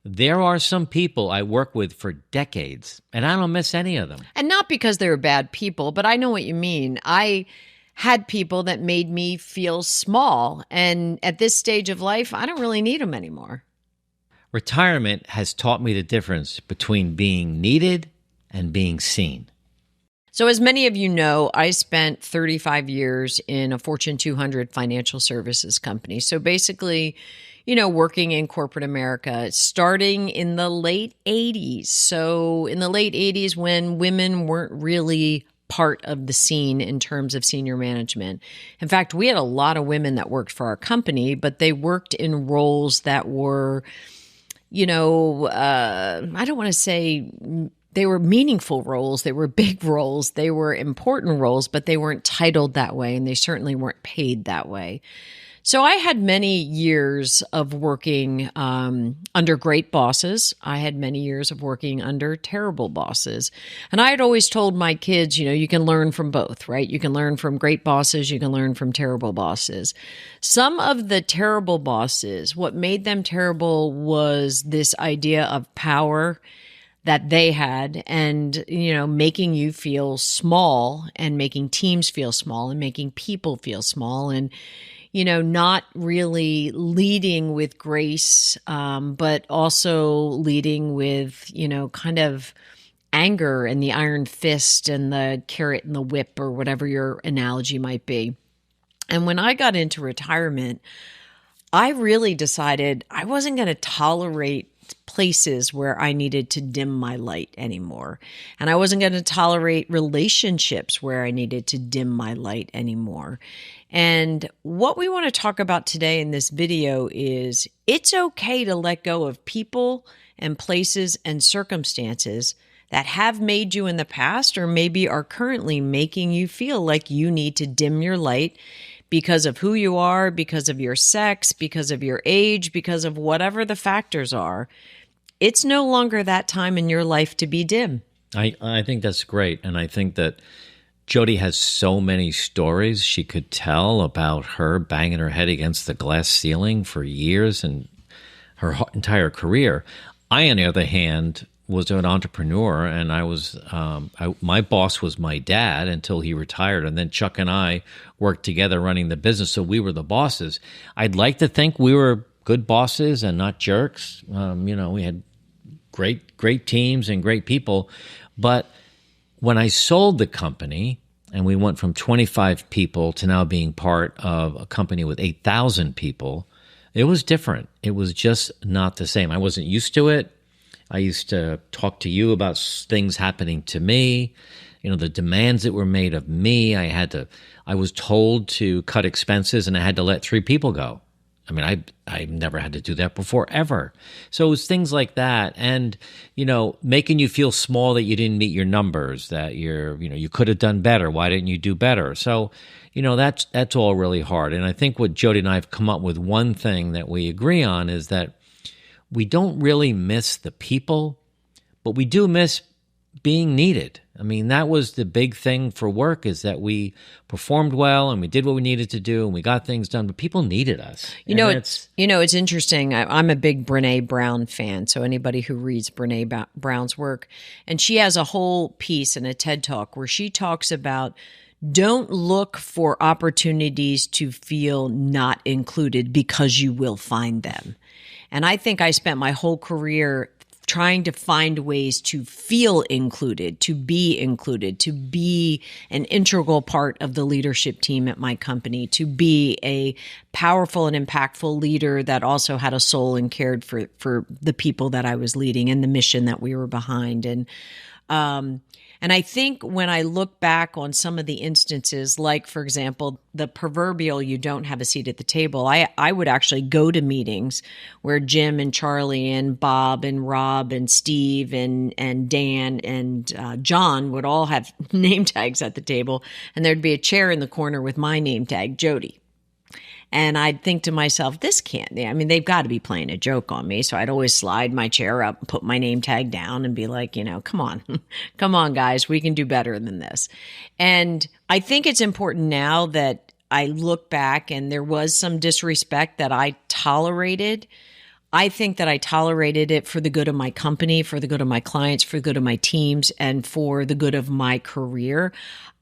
There are some people I work with for decades, and I don't miss any of them. And not because they were bad people, but I know what you mean. I had people that made me feel small. And at this stage of life, I don't really need them anymore. Retirement has taught me the difference between being needed and being seen. So as many of you know, I spent 35 years in a Fortune 200 financial services company. So basically, working in corporate America, starting in the late 80s. So in the late 80s, when women weren't really part of the scene in terms of senior management. In fact, we had a lot of women that worked for our company, but they worked in roles that were, I don't want to say they were meaningful roles. They were big roles. They were important roles, but they weren't titled that way, and they certainly weren't paid that way. So I had many years of working under great bosses. I had many years of working under terrible bosses. And I had always told my kids, you can learn from both, right? You can learn from great bosses. You can learn from terrible bosses. Some of the terrible bosses, what made them terrible was this idea of power that they had and, making you feel small and making teams feel small and making people feel small and, not really leading with grace, but also leading with, kind of anger and the iron fist and the carrot and the whip or whatever your analogy might be. And when I got into retirement, I really decided I wasn't going to tolerate places where I needed to dim my light anymore. And I wasn't going to tolerate relationships where I needed to dim my light anymore. And what we want to talk about today in this video is it's okay to let go of people and places and circumstances that have made you in the past or maybe are currently making you feel like you need to dim your light because of who you are, because of your sex, because of your age, because of whatever the factors are. It's no longer that time in your life to be dim. I think that's great. And I think that Jody has so many stories she could tell about her banging her head against the glass ceiling for years and her entire career. I, on the other hand, was an entrepreneur, and I was my boss was my dad until he retired, and then Chuck and I worked together running the business, so we were the bosses. I'd like to think we were good bosses and not jerks. We had great teams and great people, but when I sold the company and we went from 25 people to now being part of a company with 8,000 people, it was different. It was just not the same. I wasn't used to it. I used to talk to you about things happening to me, the demands that were made of me. I was told to cut expenses and I had to let 3 people go. I mean, I never had to do that before, ever. So it was things like that. And, making you feel small that you didn't meet your numbers, that you could have done better. Why didn't you do better? So, that's all really hard. And I think what Jody and I have come up with, one thing that we agree on is that we don't really miss the people, but we do miss being needed. I mean, that was the big thing for work, is that we performed well and we did what we needed to do and we got things done, but people needed us. It's interesting. I'm a big Brene Brown fan. So anybody who reads Brene Brown's work, and she has a whole piece in a TED Talk where she talks about don't look for opportunities to feel not included because you will find them. And I think I spent my whole career trying to find ways to feel included, to be an integral part of the leadership team at my company, to be a powerful and impactful leader that also had a soul and cared for the people that I was leading and the mission that we were behind. And I think when I look back on some of the instances, like, for example, the proverbial you don't have a seat at the table, I would actually go to meetings where Jim and Charlie and Bob and Rob and Steve and Dan and John would all have name tags at the table, and there'd be a chair in the corner with my name tag, Jody. And I'd think to myself, they've got to be playing a joke on me. So I'd always slide my chair up and put my name tag down and be like, come on, guys, we can do better than this. And I think it's important now that I look back and there was some disrespect that I tolerated. I think that I tolerated it for the good of my company, for the good of my clients, for the good of my teams, and for the good of my career.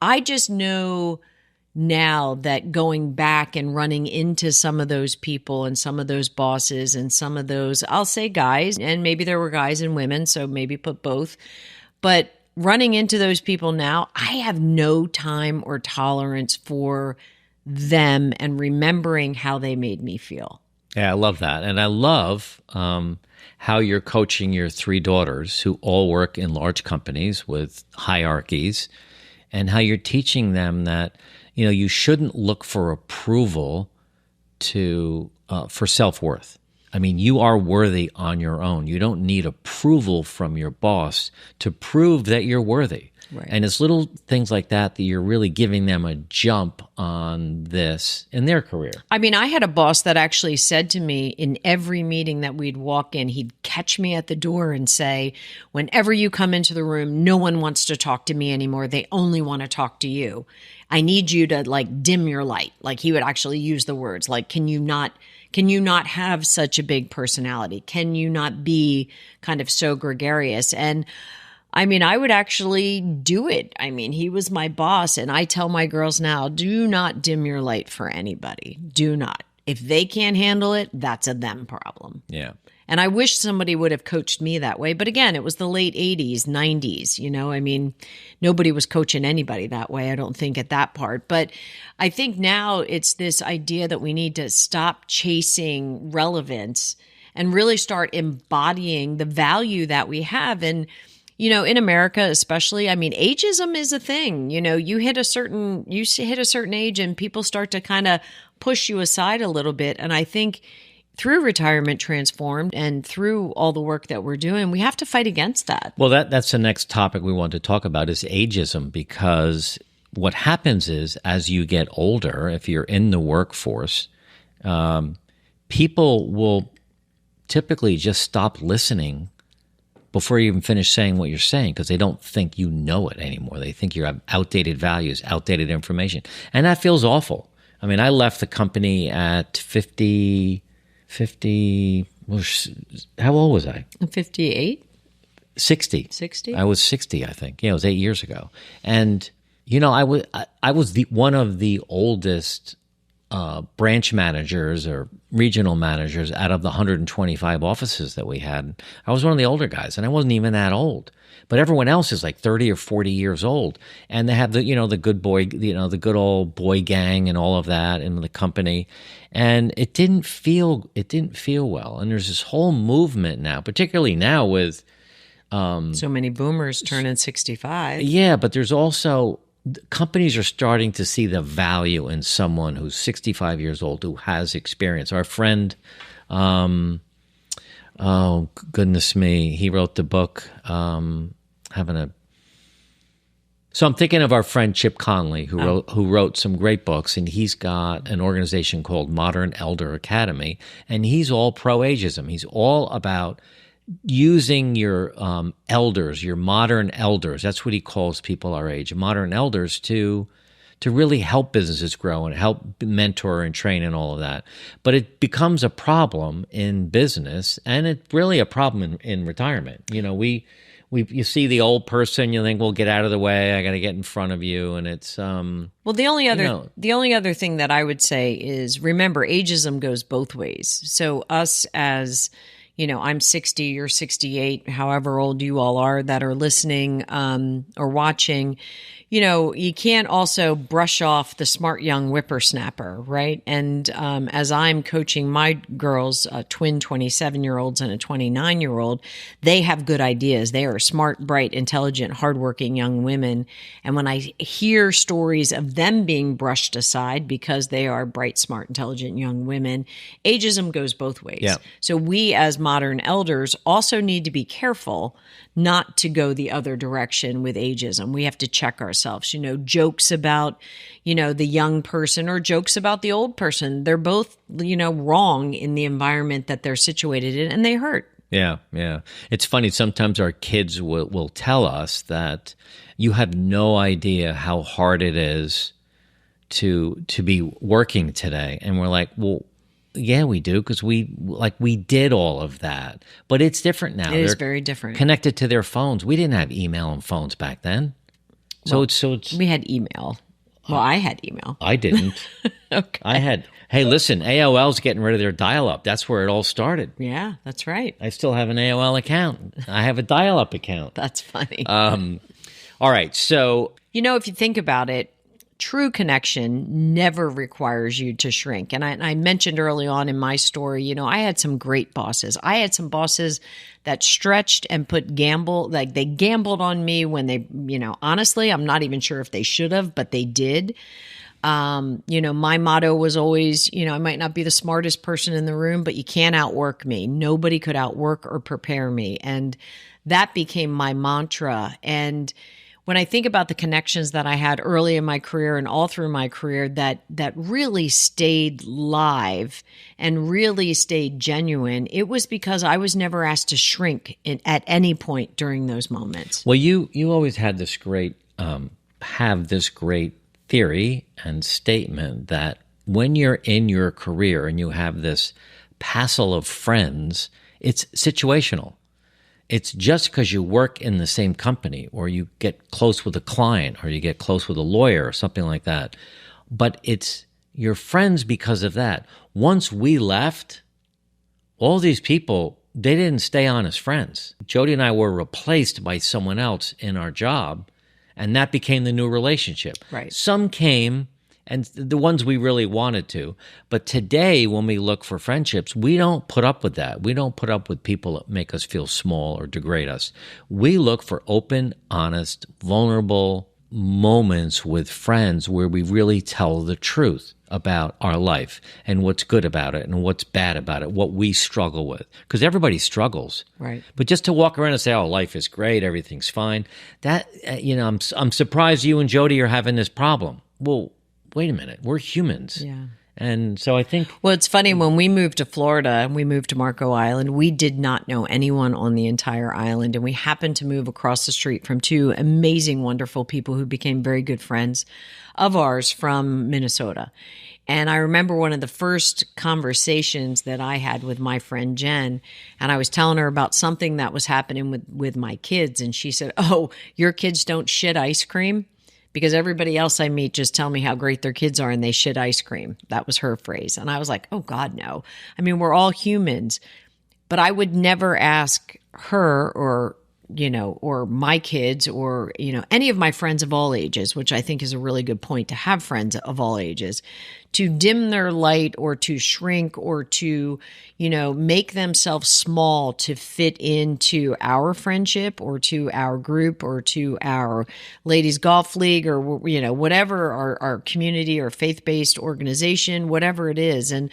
I just know now that going back and running into some of those people and some of those bosses and some of those, I'll say guys, and maybe there were guys and women, so maybe put both, but running into those people now, I have no time or tolerance for them and remembering how they made me feel. Yeah, I love that. And I love how you're coaching your three daughters who all work in large companies with hierarchies, and how you're teaching them that, you shouldn't look for approval for self-worth. I mean, you are worthy on your own. You don't need approval from your boss to prove that you're worthy. Right. And it's little things like that you're really giving them a jump on this in their career. I mean, I had a boss that actually said to me in every meeting that we'd walk in, he'd catch me at the door and say, whenever you come into the room, no one wants to talk to me anymore. They only want to talk to you. I need you to dim your light. He would actually use the words can you not have such a big personality? Can you not be kind of so gregarious? And I mean, I would actually do it. I mean, he was my boss. And I tell my girls now, do not dim your light for anybody. Do not. If they can't handle it, that's a them problem. Yeah. And I wish somebody would have coached me that way. But again, it was the late 80s, 90s. I mean, nobody was coaching anybody that way, I don't think, at that part. But I think now it's this idea that we need to stop chasing relevance and really start embodying the value that we have. And in America, especially, I mean, ageism is a thing. You hit a certain age and people start to kind of push you aside a little bit. And I think through Retirement Transformed and through all the work that we're doing, we have to fight against that. Well, that's the next topic we want to talk about is ageism, because what happens is as you get older, if you're in the workforce, people will typically just stop listening before you even finish saying what you're saying, because they don't think you know it anymore. They think you have outdated values, outdated information. And that feels awful. I mean, I left the company at 50, how old was I? 58? 60. 60? I was 60, I think. Yeah, it was 8 years ago. And, I was one of the oldest branch managers or regional managers out of the 125 offices that we had. I was one of the older guys, and I wasn't even that old. But everyone else is 30 or 40 years old, and they have the the good boy, the good old boy gang and all of that in the company, and it didn't feel well. And there's this whole movement now, particularly now with so many boomers turning 65. Yeah, but there's also companies are starting to see the value in someone who's 65 years old who has experience. Our friend, oh goodness me, he wrote the book. So I'm thinking of our friend Chip Conley, who wrote some great books, and he's got an organization called Modern Elder Academy, and he's all pro-ageism. He's all about using your elders, your modern elders. That's what he calls people our age, modern elders, to really help businesses grow and help mentor and train and all of that. But it becomes a problem in business, and it's really a problem in retirement. You see the old person, you think, well, get out of the way. I got to get in front of you. And it's, well, the only other thing that I would say is, remember, ageism goes both ways. So us as, I'm 60, you're 68, however old you all are that are listening, or watching, you can't also brush off the smart young whippersnapper, right? And as I'm coaching my girls, twin 27-year-olds and a 29-year-old, they have good ideas. They are smart, bright, intelligent, hardworking young women. And when I hear stories of them being brushed aside because they are bright, smart, intelligent young women, ageism goes both ways. Yeah. So we as modern elders also need to be careful not to go the other direction with ageism. We have to check ourselves. Jokes about, the young person or jokes about the old person. They're both, wrong in the environment that they're situated in, and they hurt. Yeah, yeah. It's funny. Sometimes our kids will tell us that you have no idea how hard it is to be working today. And we're like, well, Yeah, we do, because we did all of that. But it's different now. It is They're very different. connected to their phones. We didn't have email and phones back then. Well, So it's we had email. Well, I had email. I didn't. Okay. I had, hey, listen, AOL's getting rid of their dial-up. That's where it all started. Yeah, that's right. I still have an AOL account. I have a dial-up account. That's funny. All right, so If you think about it, true connection never requires you to shrink. And I mentioned early on in my story, I had some great bosses. I had some bosses that stretched and they gambled on me when they, honestly, I'm not even sure if they should have, but they did. My motto was always, I might not be the smartest person in the room, but you can't outwork me. Nobody could outwork or prepare me. And that became my mantra. And when I think about the connections that I had early in my career and all through my career that really stayed live and really stayed genuine, it was because I was never asked to shrink at any point during those moments. well, you always had this great theory and statement that when you're in your career and you have this passel of friends, it's situational. It's just because you work in the same company or you get close with a client or you get close with a lawyer or something like that. But it's your friends because of that. Once we left, all these people, they didn't stay on as friends. Jody and I were replaced by someone else in our job, and that became the new relationship. Right. Some came, and the ones we really wanted to. But today, when we look for friendships, we don't put up with that. We don't put up with people that make us feel small or degrade us. We look for open, honest, vulnerable moments with friends where we really tell the truth about our life and what's good about it and what's bad about it, what we struggle with. Because everybody struggles. Right. But just to walk around and say, oh, life is great, everything's fine, that, I'm surprised you and Jody are having this problem. Well, wait a minute, we're humans. Yeah. And so I think... Well, it's funny, when we moved to Florida and we moved to Marco Island, we did not know anyone on the entire island. And we happened to move across the street from two amazing, wonderful people who became very good friends of ours from Minnesota. And I remember one of the first conversations that I had with my friend Jen, and I was telling her about something that was happening with my kids. And she said, oh, your kids don't shit ice cream? Because everybody else I meet just tell me how great their kids are and they shit ice cream. That was her phrase. And I was like, oh, God, no. I mean, we're all humans. But I would never ask her or my kids or, any of my friends of all ages, which I think is a really good point, to have friends of all ages, to dim their light or to shrink or to, make themselves small to fit into our friendship or to our group or to our ladies golf league or, whatever our community or faith-based organization, whatever it is. And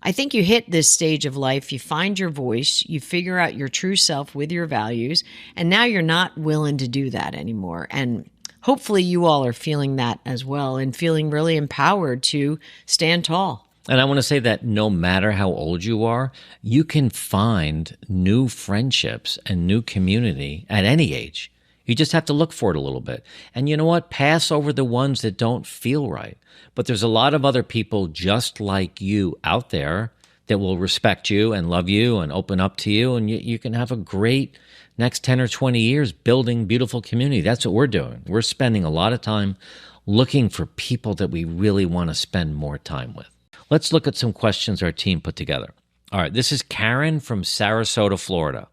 I think you hit this stage of life, you find your voice, you figure out your true self with your values, and now you're not willing to do that anymore. And hopefully you all are feeling that as well and feeling really empowered to stand tall. And I want to say that no matter how old you are, you can find new friendships and new community at any age. You just have to look for it a little bit. And you know what? Pass over the ones that don't feel right. But there's a lot of other people just like you out there that will respect you and love you and open up to you. And you can have a great next 10 or 20 years building beautiful community. That's what we're doing. We're spending a lot of time looking for people that we really want to spend more time with. Let's look at some questions our team put together. All right, this is Karen from Sarasota, Florida.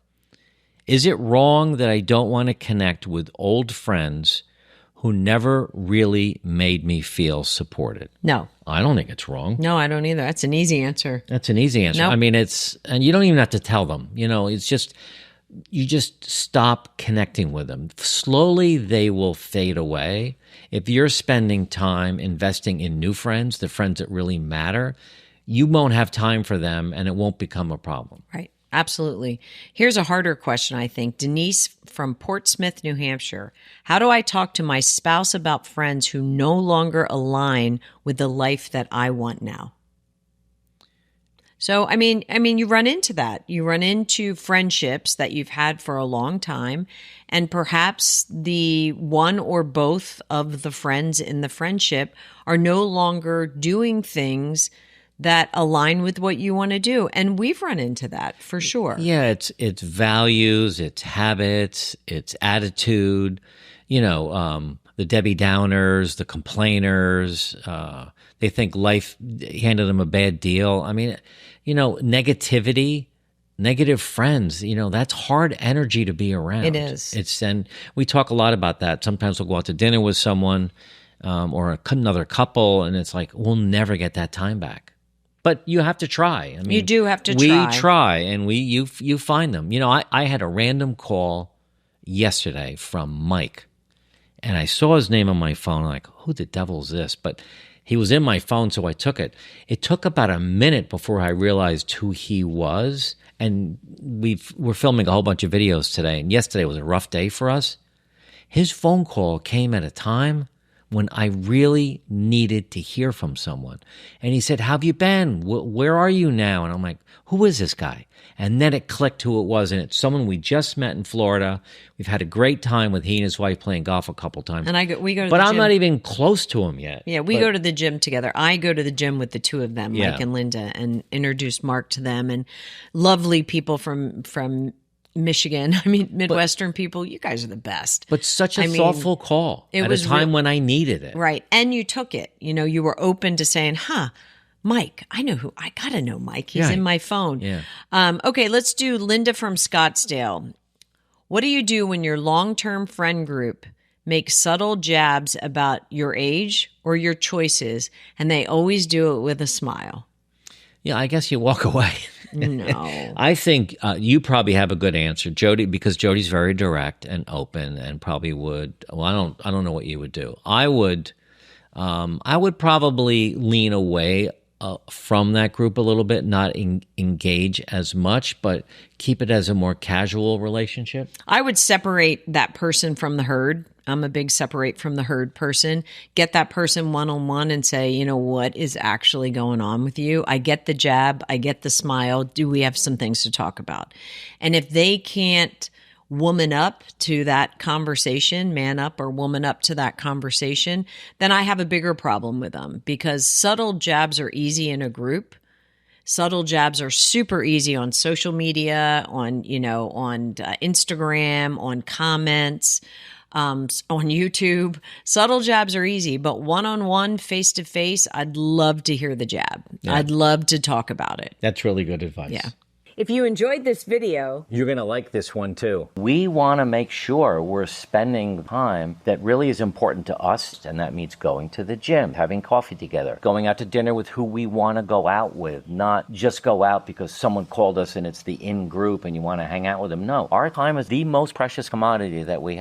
Is it wrong that I don't want to connect with old friends who never really made me feel supported? No. I don't think it's wrong. No, I don't either. That's an easy answer. That's an easy answer. Nope. I mean, and you don't even have to tell them. It's just, you just stop connecting with them. Slowly, they will fade away. If you're spending time investing in new friends, the friends that really matter, you won't have time for them and it won't become a problem. Right. Absolutely. Here's a harder question, I think. Denise from Portsmouth, New Hampshire. How do I talk to my spouse about friends who no longer align with the life that I want now? So, I mean, you run into that. You run into friendships that you've had for a long time, and perhaps the one or both of the friends in the friendship are no longer doing things that align with what you want to do. And we've run into that for sure. Yeah, it's values, it's habits, it's attitude. The Debbie Downers, the complainers. They think life handed them a bad deal. I mean, negativity, negative friends. That's hard energy to be around. It is. And we talk a lot about that. Sometimes we'll go out to dinner with someone or another couple, and it's like we'll never get that time back. But you have to try. I mean, you do have to try. try. We try, and you find them. I had a random call yesterday from Mike, and I saw his name on my phone. I'm like, who the devil is this? But he was in my phone, so I took it. It took about a minute before I realized who he was. And we're filming a whole bunch of videos today. And yesterday was a rough day for us. His phone call came at a time when I really needed to hear from someone. And he said, how have you been? Where are you now? And I'm like, who is this guy? And then it clicked who it was. And it's someone we just met in Florida. We've had a great time with he and his wife playing golf a couple times. And we go to but the I'm gym. not even close to him yet. Yeah, we go to the gym together. I go to the gym with the two of them, Mike and Linda, and introduce Mark to them. And lovely people from Michigan. I mean, Midwestern people, you guys are the best. But such a thoughtful call at a time when I needed it. Right. And you took it. You were open to saying, Mike, I got to know Mike. He's in my phone. Yeah. Okay, let's do Linda from Scottsdale. What do you do when your long-term friend group makes subtle jabs about your age or your choices, and they always do it with a smile? Yeah, I guess you walk away. No. I think you probably have a good answer, Jody, because Jody's very direct and open and probably would. Well, I don't know what you would do. I would probably lean away from that group a little bit, not engage as much, but keep it as a more casual relationship. I would separate that person from the herd. I'm a big separate from the herd person. Get that person one-on-one and say, what is actually going on with you? I get the jab. I get the smile. Do we have some things to talk about? And if they can't woman up to that conversation, man up or woman up to that conversation, then I have a bigger problem with them, because subtle jabs are easy in a group. Subtle jabs are super easy on social media, on Instagram, on comments, on YouTube. Subtle jabs are easy, but one-on-one, face-to-face, I'd love to hear the jab. Yeah. I'd love to talk about it. That's really good advice. Yeah. If you enjoyed this video, you're going to like this one too. We want to make sure we're spending time that really is important to us, and that means going to the gym, having coffee together, going out to dinner with who we want to go out with, not just go out because someone called us and it's the in group and you want to hang out with them. No, our time is the most precious commodity that we have.